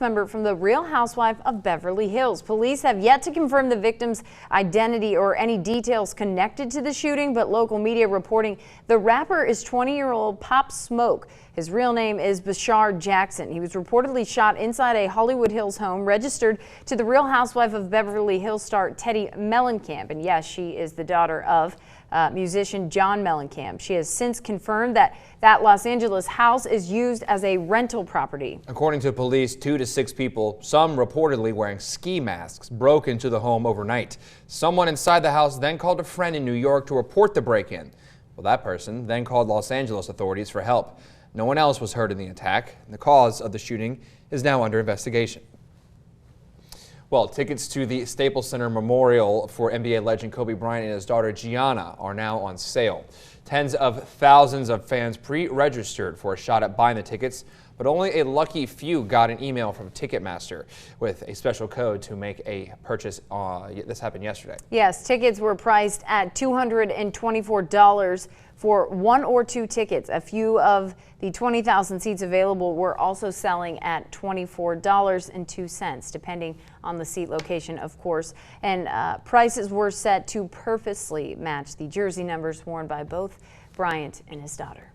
Member from the Real Housewife of Beverly Hills. Police have yet to confirm the victim's identity or any details connected to the shooting, but local media reporting the rapper is 20-year-old Pop Smoke. His real name is Bashar Jackson. He was reportedly shot inside a Hollywood Hills home registered to the Real Housewife of Beverly Hills star Teddi Mellencamp. And yes, she is the daughter of musician John Mellencamp. She has since confirmed that Los Angeles house is used as a rental property. According to police, 2 to 6 people, some reportedly wearing ski masks, broke into the home overnight. Someone inside the house then called a friend in New York to report the break-in. Well, that person then called Los Angeles authorities for help. No one else was hurt in the attack. The cause of the shooting is now under investigation. Well, tickets to the Staples Center Memorial for NBA legend Kobe Bryant and his daughter Gianna are now on sale. Tens of thousands of fans pre-registered for a shot at buying the tickets, but only a lucky few got an email from Ticketmaster with a special code to make a purchase. This happened yesterday. Yes, tickets were priced at $224 for 1 or 2 tickets. A few of the 20,000 seats available were also selling at $24.02, depending on the seat location, of course. And prices were set to purposely match the jersey numbers worn by both Bryant and his daughter.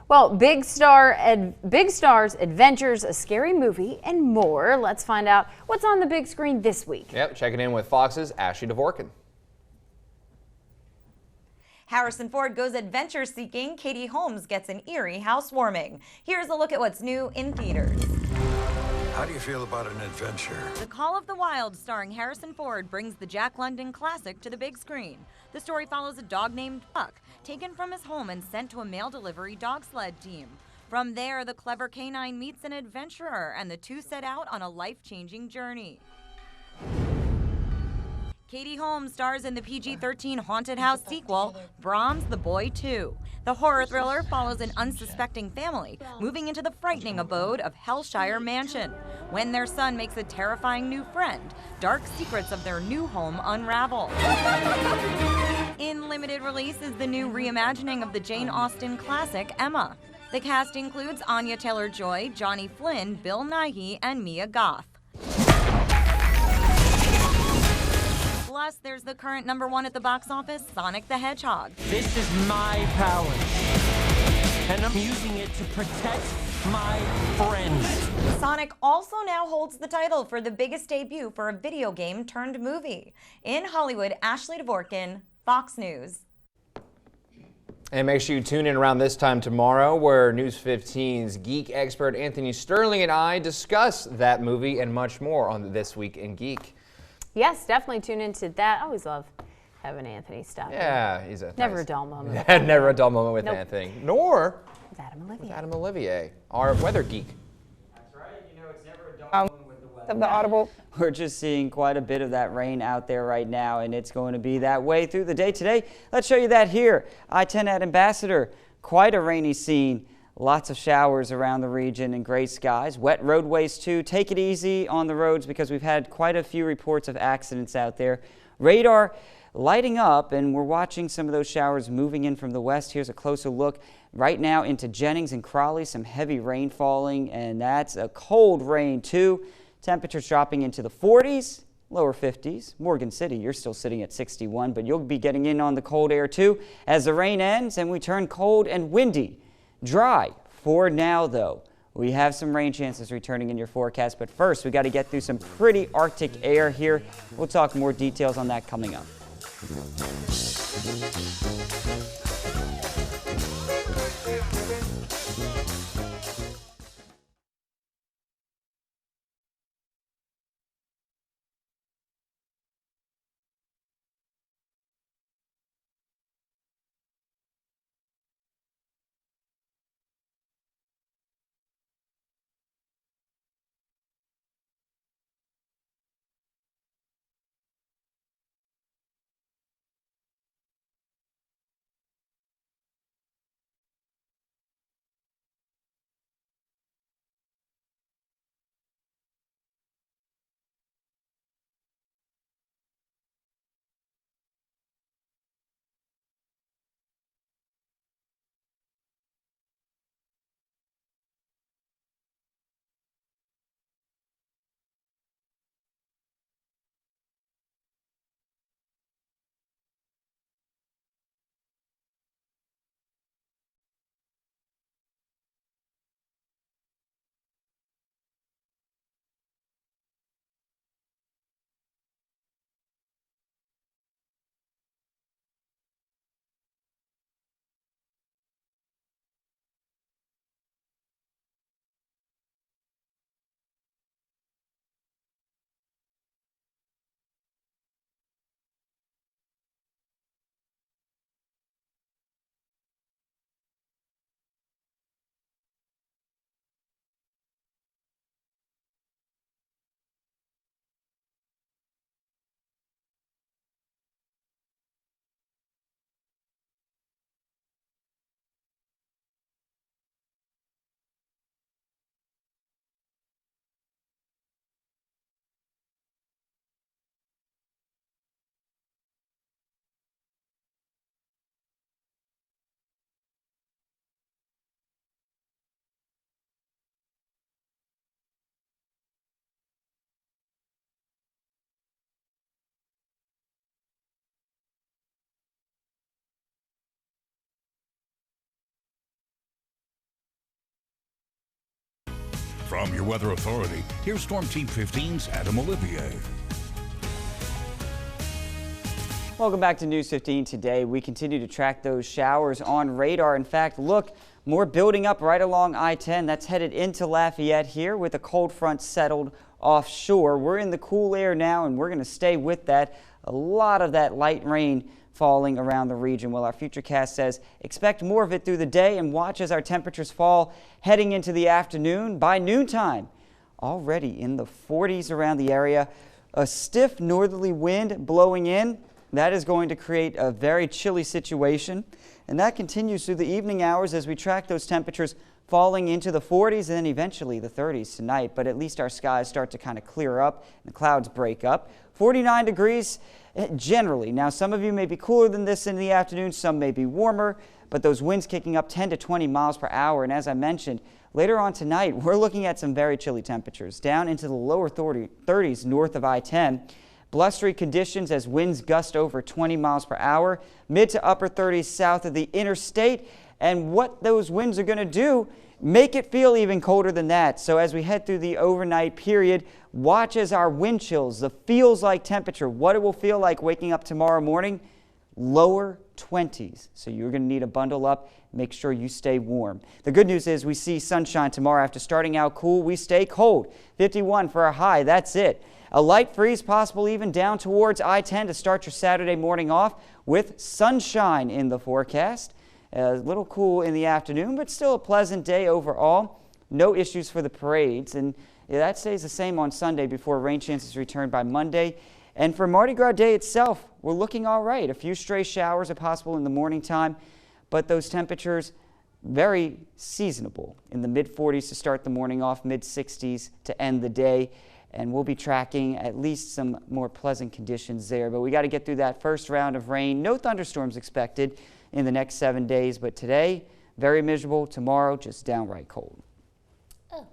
Well, Big Stars Adventures, a scary movie, and more. Let's find out what's on the big screen this week. Yep, checking in with Fox's Ashley Dvorkin. Harrison Ford goes adventure-seeking. Katie Holmes gets an eerie housewarming. Here's a look at what's new in theaters. How do you feel about an adventure? The Call of the Wild, starring Harrison Ford, brings the Jack London classic to the big screen. The story follows a dog named Buck, taken from his home and sent to a mail delivery dog sled team. From there, the clever canine meets an adventurer, and the two set out on a life-changing journey. Katie Holmes stars in the PG-13 haunted house sequel, Brahms the Boy 2. The horror thriller follows an unsuspecting family moving into the frightening abode of Hellshire Mansion. When their son makes a terrifying new friend, dark secrets of their new home unravel. In limited release is the new reimagining of the Jane Austen classic, Emma. The cast includes Anya Taylor-Joy, Johnny Flynn, Bill Nighy, and Mia Goth. Plus, there's the current #1 at the box office, Sonic the Hedgehog. This is my power, and I'm using it to protect my friends. Sonic also now holds the title for the biggest debut for a video game turned movie. In Hollywood, Ashley Dvorkin, Fox News. And make sure you tune in around this time tomorrow, where News 15's geek expert Anthony Sterling and I discuss that movie and much more on This Week in Geek. Yes, definitely tune into that. I always love having Anthony stop. Yeah, he's a never a dull moment. Never a dull moment with Nope. Anthony, nor With Adam Olivier. with Adam Olivier, our weather geek. That's right. You know, it's never a dull moment with the weather. Of the Audible. We're just seeing quite a bit of that rain out there right now, and it's going to be that way through the day today. Let's show you that here. I-10 at Ambassador, quite a rainy scene. Lots of showers around the region and gray skies. Wet roadways too. Take it easy on the roads because we've had quite a few reports of accidents out there. Radar lighting up, and we're watching some of those showers moving in from the west. Here's a closer look right now into Jennings and Crawley. Some heavy rain falling, and that's a cold rain too. Temperatures dropping into the 40s, lower 50s. Morgan City, you're still sitting at 61, but you'll be getting in on the cold air too as the rain ends and we turn cold and windy. Dry for now, though. We have some rain chances returning in your forecast, but first we got to get through some pretty Arctic air here. We'll talk more details on that coming up. From your weather authority, here's Storm Team 15's Adam Olivier. Welcome back to News 15. Today, we continue to track those showers on radar. In fact, look, more building up right along I-10. That's headed into Lafayette here with a cold front settled offshore. We're in the cool air now, and we're going to stay with that. A lot of that light rain falling around the region. Well, our Futurecast says expect more of it through the day and watch as our temperatures fall heading into the afternoon. By noontime, already in the 40s around the area. A stiff northerly wind blowing in. That is going to create a very chilly situation, and that continues through the evening hours as we track those temperatures falling into the 40s and then eventually the 30s tonight. But at least our skies start to kind of clear up and the clouds break up. 49 degrees generally. Now, some of you may be cooler than this in the afternoon, some may be warmer, but those winds kicking up 10 to 20 miles per hour. And as I mentioned, later on tonight, we're looking at some very chilly temperatures down into the lower 30s north of I-10. Blustery conditions as winds gust over 20 miles per hour, mid to upper 30s south of the interstate. And what those winds are going to do, make it feel even colder than that. So as we head through the overnight period, watch as our wind chills, the feels like temperature, what it will feel like waking up tomorrow morning, lower 20s. So you're going to need a bundle up. Make sure you stay warm. The good news is we see sunshine tomorrow. After starting out cool, we stay cold. 51 for a high. That's it. A light freeze possible even down towards I-10 to start your Saturday morning off with sunshine in the forecast. A little cool in the afternoon, but still a pleasant day overall. No issues for the parades, and that stays the same on Sunday before rain chances return by Monday. And for Mardi Gras Day itself, we're looking all right. A few stray showers are possible in the morning time, but those temperatures very seasonable in the mid-40s to start the morning off, mid-60s to end the day. And we'll be tracking at least some more pleasant conditions there. But we got to get through that first round of rain. No thunderstorms expected in the next 7 days. But today, very miserable. Tomorrow, just downright cold. Oh.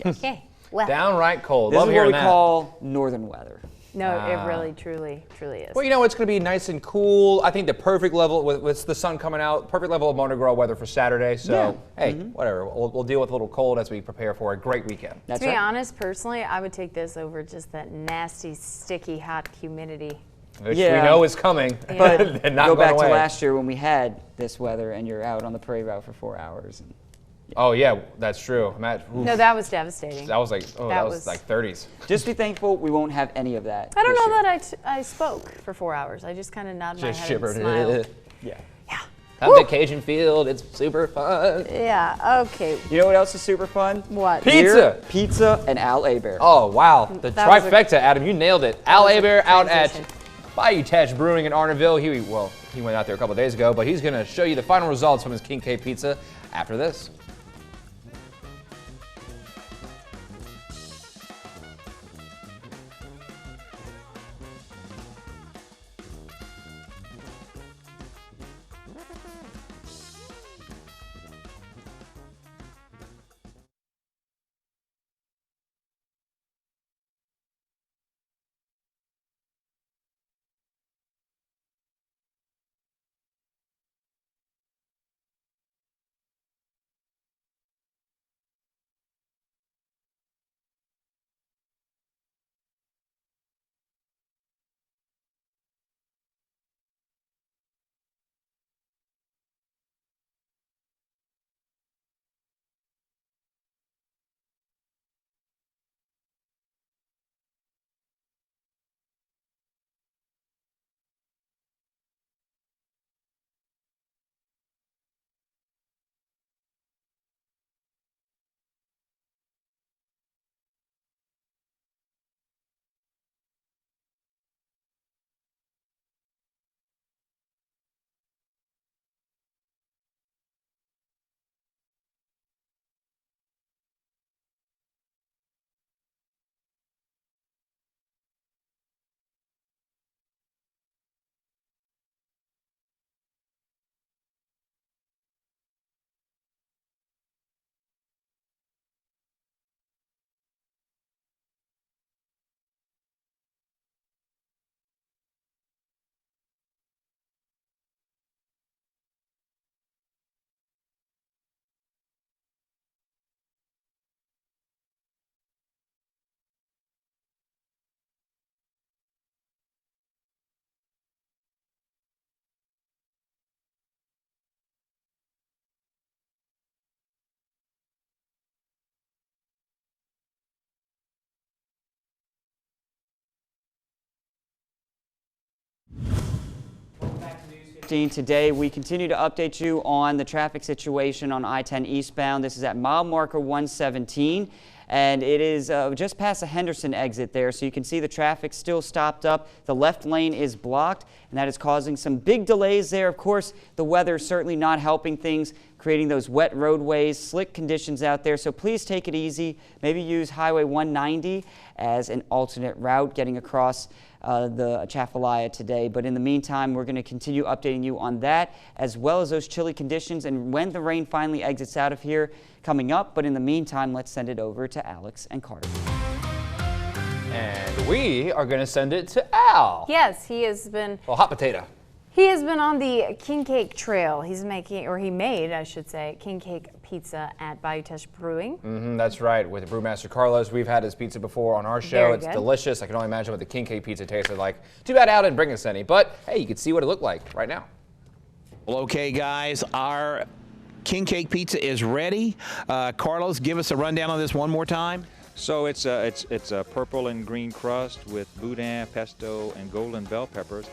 Yes. Okay. Well, Downright cold. This Love is what hearing we that. call northern weather. no, it really, truly is. Well, you know, it's going to be nice and cool. I think the perfect level, with the sun coming out, perfect level of Mardi Gras weather for Saturday. So, hey, whatever. We'll deal with a little cold as we prepare for a great weekend. That's to be right. honest, personally, I would take this over just that nasty, sticky, hot humidity. Which Yeah. we know is coming. But and not go going back away. to last year when we had this weather and you're out on the parade route for 4 hours. And Oh, yeah, that's true. No, that was devastating. That was like, that was was- like 30s. just be thankful we won't have any of that. I don't this know year. that I spoke for 4 hours. I just kind of nodded my Just head shivered. and smiled. Yeah. Come to Cajun Field. It's super fun. Yeah, okay. You know what else is super fun? What? Pizza. Beer, pizza, and Al Abear. Oh, wow. The That was a- trifecta, Adam. You nailed it. Al was a Abear out at transition. Bayou Teche Brewing in Arnerville. He went out there a couple days ago, but he's going to show you the final results from his King K pizza after this. Today, we continue to update you on the traffic situation on I-10 eastbound. This is at mile marker 117, and it is just past the Henderson exit there, so you can see the traffic still stopped up. The left lane is blocked, and that is causing some big delays there. Of course, the weather is certainly not helping things, creating those wet roadways, slick conditions out there, so please take it easy. Maybe use Highway 190 as an alternate route getting across the Atchafalaya today. But in the meantime, we're going to continue updating you on that, as well as those chilly conditions and when the rain finally exits out of here coming up. But in the meantime, let's send it over to Alex and Carter. And we are going to send it to Al. Yes, he has been. Well, hot potato. He has been on the King Cake Trail. He's making, or he made, I should say, King Cake Pizza at Bayou Teche Brewing. That's right. With Brewmaster Carlos, we've had his pizza before on our show. Very It's good. delicious. I can only imagine what the King Cake Pizza tasted like. Too bad Al didn't bring us any, but hey, you can see what it looked like right now. Well, okay, guys, our King Cake Pizza is ready. Carlos, give us a rundown on this one more time. So it's a purple and green crust with boudin, pesto, and golden bell peppers.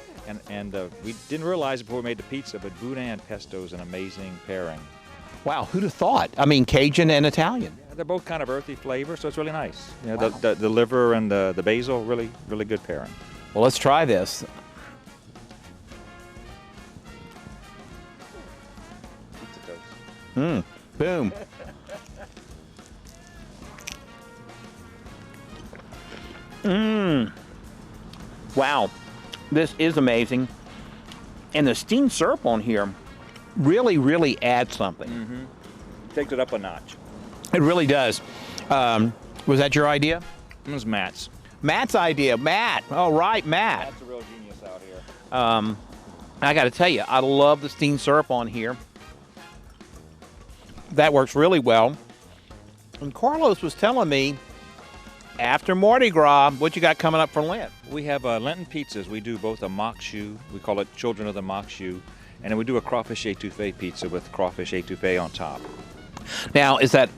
And we didn't realize before we made the pizza, but boudin and pesto is an amazing pairing. Wow, who'd have thought? I mean, Cajun and Italian. Yeah, they're both kind of earthy flavor, so it's really nice. You know, wow. the liver and the basil, really good pairing. Well, let's try this. Pizza toast. Boom. Wow, this is amazing. And the steamed syrup on here really adds something. Takes it up a notch. It really does. Was that your idea? It was Matt's. Matt's idea. Matt. All right, Matt. Matt's a real genius out here. I got to tell you, I love the steamed syrup on here. That works really well. And Carlos was telling me, after Mardi Gras, what you got coming up for Lent? We have Lenten pizzas. We do both a mock shoe, we call it Children of the Mock Shoe, and then we do a crawfish étouffée pizza with crawfish étouffée on top. Now, is that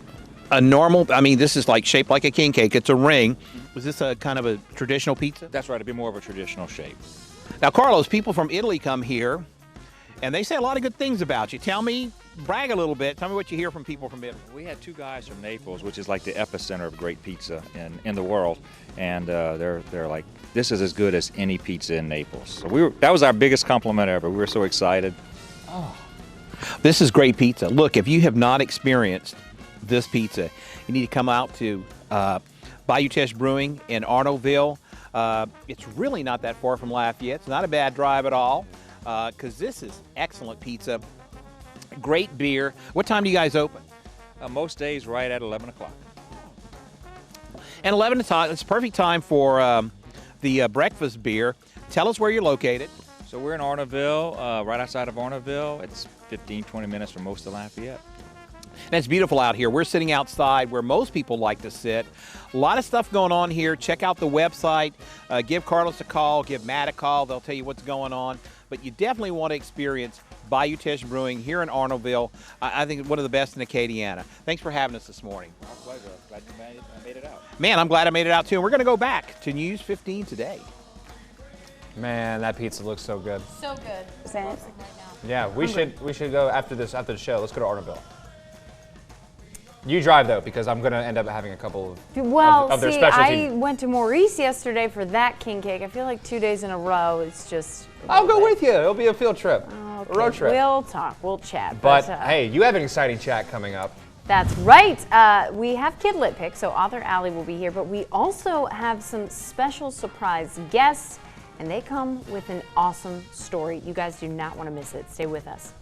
a normal, I mean, this is like shaped like a king cake. It's a ring. Was this a kind of a traditional pizza? That's right. It'd be more of a traditional shape. Now, Carlos, people from Italy come here, and they say a lot of good things about you. Tell me, brag a little bit. Tell me what you hear from people from Italy. We had two guys from Naples, which is like the epicenter of great pizza in the world, and they're like, this is as good as any pizza in Naples. So that was our biggest compliment ever. We were so excited. Oh, this is great pizza. Look, if you have not experienced this pizza, you need to come out to Bayou Teche Brewing in Arnoldville. It's really not that far from Lafayette. It's not a bad drive at all, because this is excellent pizza. Great beer. What time do you guys open? Most days right at 11 o'clock. And 11 o'clock, it's perfect time for the breakfast beer. Tell us where you're located. So we're in Arnaudville, right outside of Arnaudville. It's 15-20 minutes from most of Lafayette. And it's beautiful out here. We're sitting outside where most people like to sit. A lot of stuff going on here. Check out the website. Give Carlos a call. Give Matt a call. They'll tell you what's going on. But you definitely want to experience Bayou Teche Brewing here in Arnoldville. I think one of the best in Acadiana. Thanks for having us this morning. My pleasure. Glad you made it out. Man, I'm glad I made it out too. And we're going to go back to News 15 today. Man, that pizza looks so good. So good. Right Yeah, we should go after the show. Let's go to Arnoldville. You drive though, because I'm gonna end up having a couple of their see, specialty. I went to Maurice yesterday for that king cake. I feel like 2 days in a row, it's just. I'll go with you. It'll be a field trip, Okay, a road trip. We'll talk. We'll chat. But hey, you have an exciting chat coming up. That's right. We have Kidlit Pick, so author Allie will be here, but we also have some special surprise guests, and they come with an awesome story. You guys do not want to miss it. Stay with us.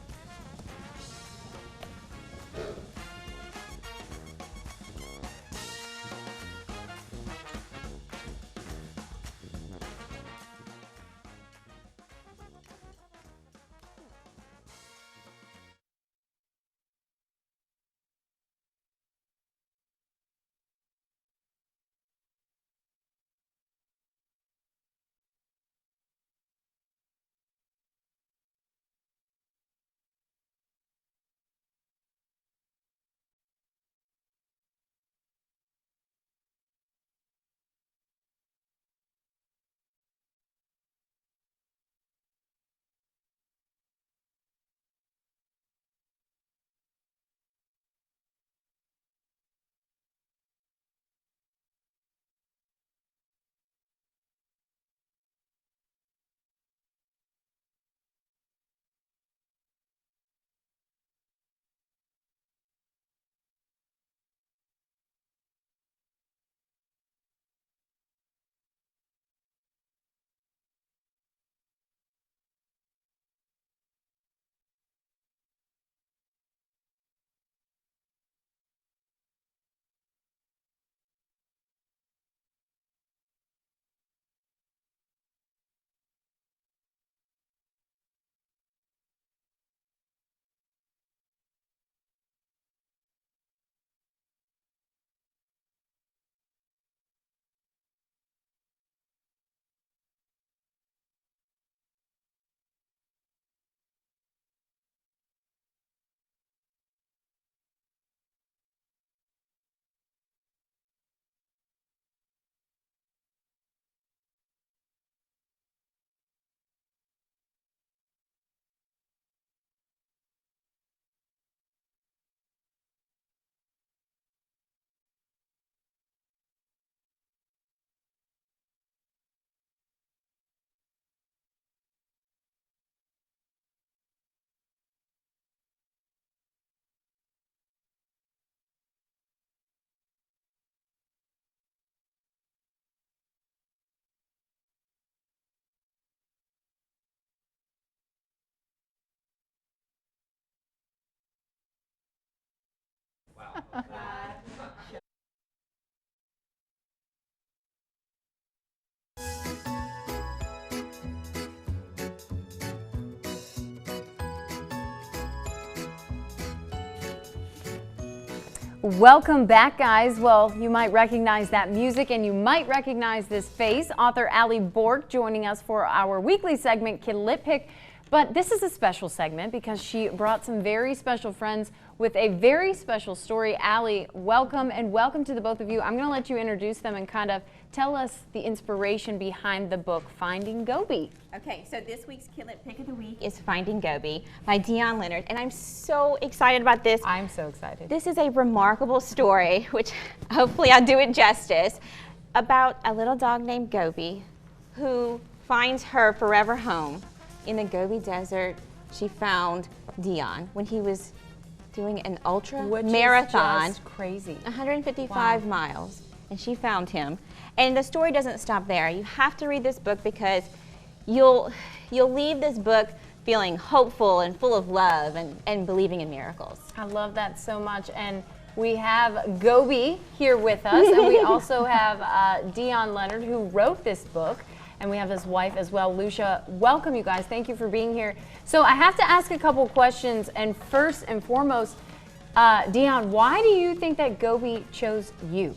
Welcome back, guys. Well, you might recognize that music and you might recognize this face. Author Allie Bork joining us for our weekly segment, Kid Lit Pick. But this is a special segment because she brought some very special friends with a very special story. Allie, welcome, and welcome to the both of you. I'm going to let you introduce them and kind of tell us the inspiration behind the book, Finding Goby. Okay, so this week's Kid Lit Pick of the Week is Finding Goby by Dion Leonard, and I'm so excited about this. I'm so excited. This is a remarkable story, which hopefully I'll do it justice, about a little dog named Goby who finds her forever home. In the Gobi Desert, she found Dion when he was doing an ultra marathon. Just crazy. 155 miles, and she found him. And the story doesn't stop there. You have to read this book because you'll leave this book feeling hopeful and full of love and believing in miracles. I love that so much. And we have Goby here with us, and we also have Dion Leonard, who wrote this book. And we have his wife as well, Lucia. Welcome, you guys. Thank you for being here. So I have to ask a couple questions. And first and foremost, Dion, why do you think that Goby chose you?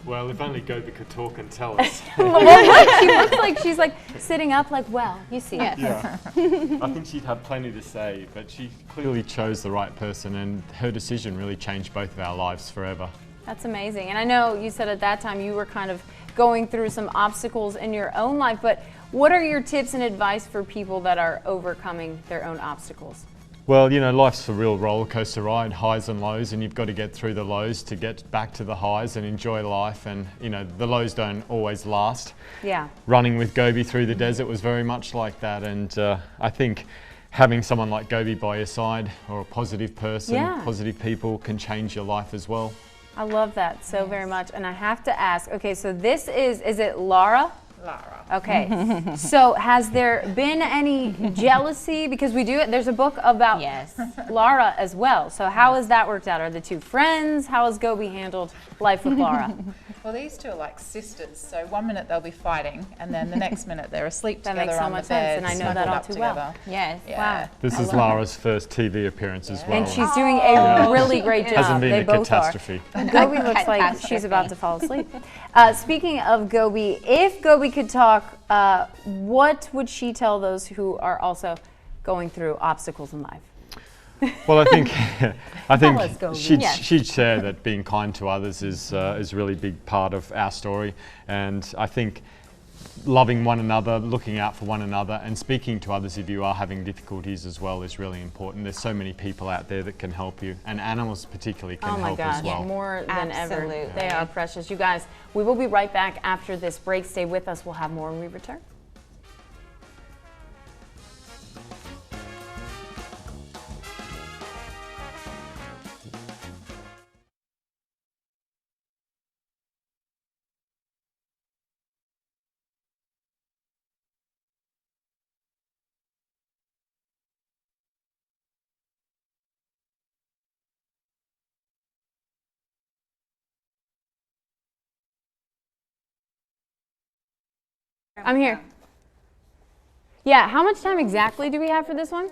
Well, if only Goby could talk and tell us. Well, she looks like she's like sitting up like, well, you see it. Yeah. I think she'd have plenty to say, but she clearly chose the right person, and her decision really changed both of our lives forever. That's amazing. And I know you said at that time you were kind of going through some obstacles in your own life, but what are your tips and advice for people that are overcoming their own obstacles? Well, you know, life's a real roller coaster ride, highs and lows, and you've got to get through the lows to get back to the highs and enjoy life. And, you know, the lows don't always last. Yeah. Running with Goby through the desert was very much like that. And I think having someone like Goby by your side, or a positive person, positive people, can change your life as well. I love that so very much. And I have to ask, okay, so this is it Lara? Lara. Okay, so has there been any jealousy? Because there's a book about Lara as well. So how has that worked out? Are the two friends? How has Goby handled life with Lara? Well, these two are like sisters. So one minute they'll be fighting, and then the next minute they're asleep that together makes so on much the bed. sense, and I know that all too well. Yes. Yeah. Wow. This is Lara's first TV appearance as well. And she's doing a really great job. Hasn't been they a both catastrophe. Are. Goby looks like she's about to fall asleep. Speaking of Goby, if Goby could talk, what would she tell those who are also going through obstacles in life? Well, I think she'd share that being kind to others is a really big part of our story, and I think loving one another, looking out for one another, and speaking to others if you are having difficulties as well is really important. There's so many people out there that can help you, and animals particularly can help as well. More than ever. They are precious. You guys, we will be right back after this break. Stay with us. We'll have more when we return. I'm here. Yeah, how much time exactly do we have for this one?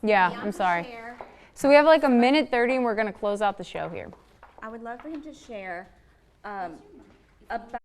Yeah, I'm sorry. So we have like a minute 30 and we're going to close out the show here. I would love for him to share about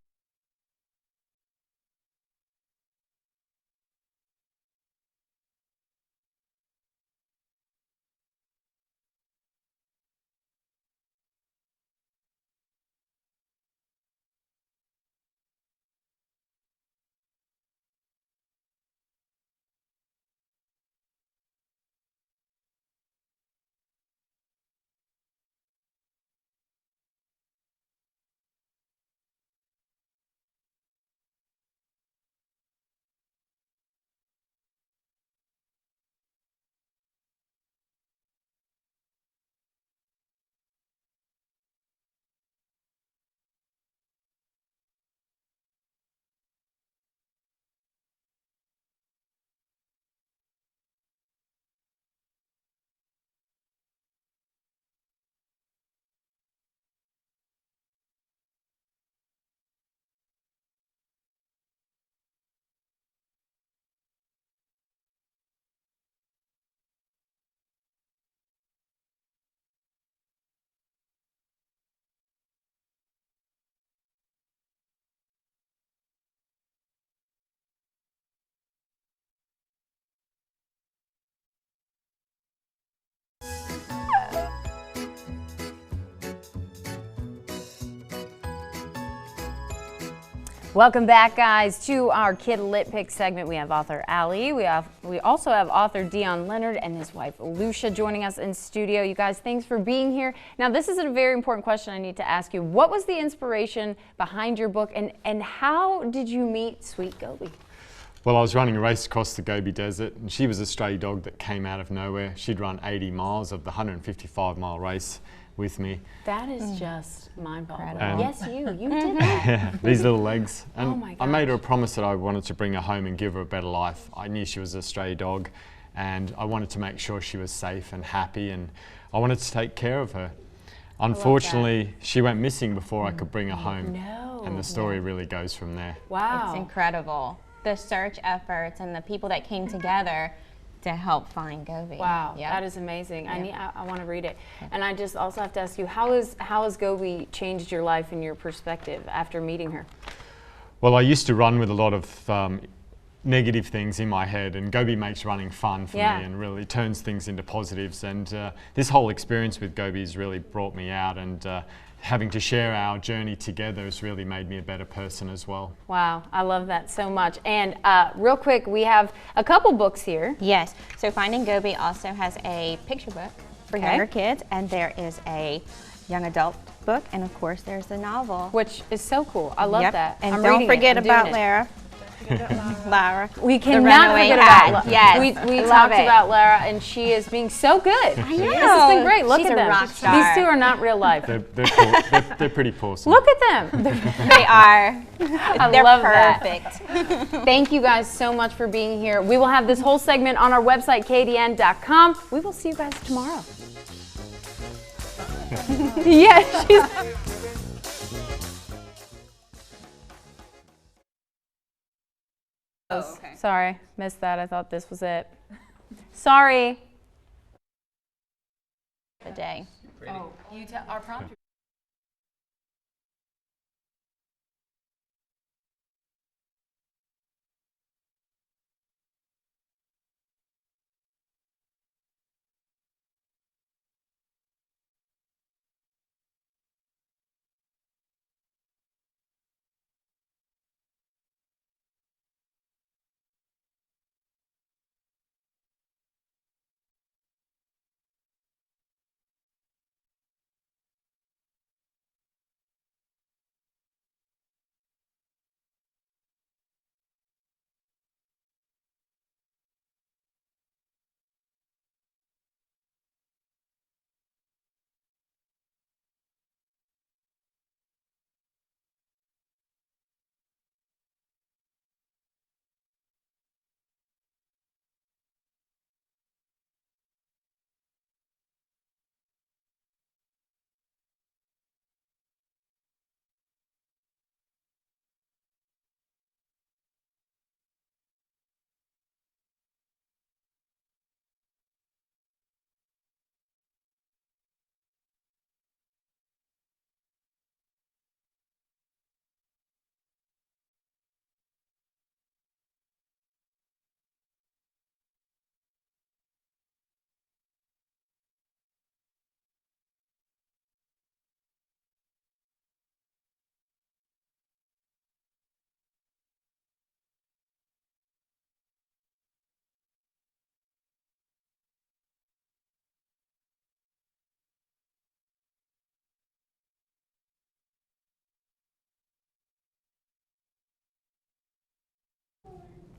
Welcome back, guys, to our Kid Lit Pick segment. We have author Allie. We also have author Dion Leonard and his wife Lucia joining us in studio. You guys, thanks for being here. Now, this is a very important question I need to ask you. What was the inspiration behind your book, and how did you meet Sweet Gobi? Well, I was running a race across the Gobi Desert, and she was a stray dog that came out of nowhere. She'd run 80 miles of the 155-mile race with me. That is just mind-boggling. Yes, you did that. Yeah, these little legs. And Oh my I made her a promise that I wanted to bring her home and give her a better life. I knew she was a stray dog, and I wanted to make sure she was safe and happy, and I wanted to take care of her. Unfortunately, she went missing before I could bring her home. No. And the story really goes from there. Wow. It's incredible. The search efforts and the people that came together to help find Gobi. Wow, Yep. that is amazing. I want to read it. And I just also have to ask you, how has Gobi changed your life and your perspective after meeting her? Well, I used to run with a lot of negative things in my head, and Gobi makes running fun for me and really turns things into positives. And this whole experience with Gobi has really brought me out, and having to share our journey together has really made me a better person as well. Wow, I love that so much. And real quick, we have a couple books here. Yes, so Finding Gobi also has a picture book for younger kids, and there is a young adult book, and of course there's the novel. Which is so cool. I love that. And I'm don't reading forget it. I'm about doing it. Lara. Lara. We The cannot runaway forget cat. about Lara. Yes, We love talked it. about Lara, and she is being so good. I know. This has been great. Look She's at a them. rock star. These two are not real life. They're pretty awesome. Look at them. They are. I love perfect. that. Thank you guys so much for being here. We will have this whole segment on our website, KDN.com. We will see you guys tomorrow. Oh, okay. Sorry, missed that. I thought this was it. Sorry. The day. Oh, our prompt.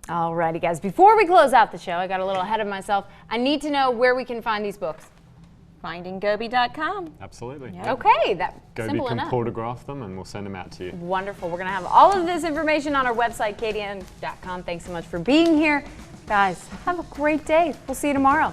Alrighty, guys. Before we close out the show, I got a little ahead of myself. I need to know where we can find these books. FindingGobi.com. Absolutely. Okay, that Gobi simple can enough. photograph them, and we'll send them out to you. Wonderful. We're going to have all of this information on our website, KDN.com. Thanks so much for being here. Guys, have a great day. We'll see you tomorrow.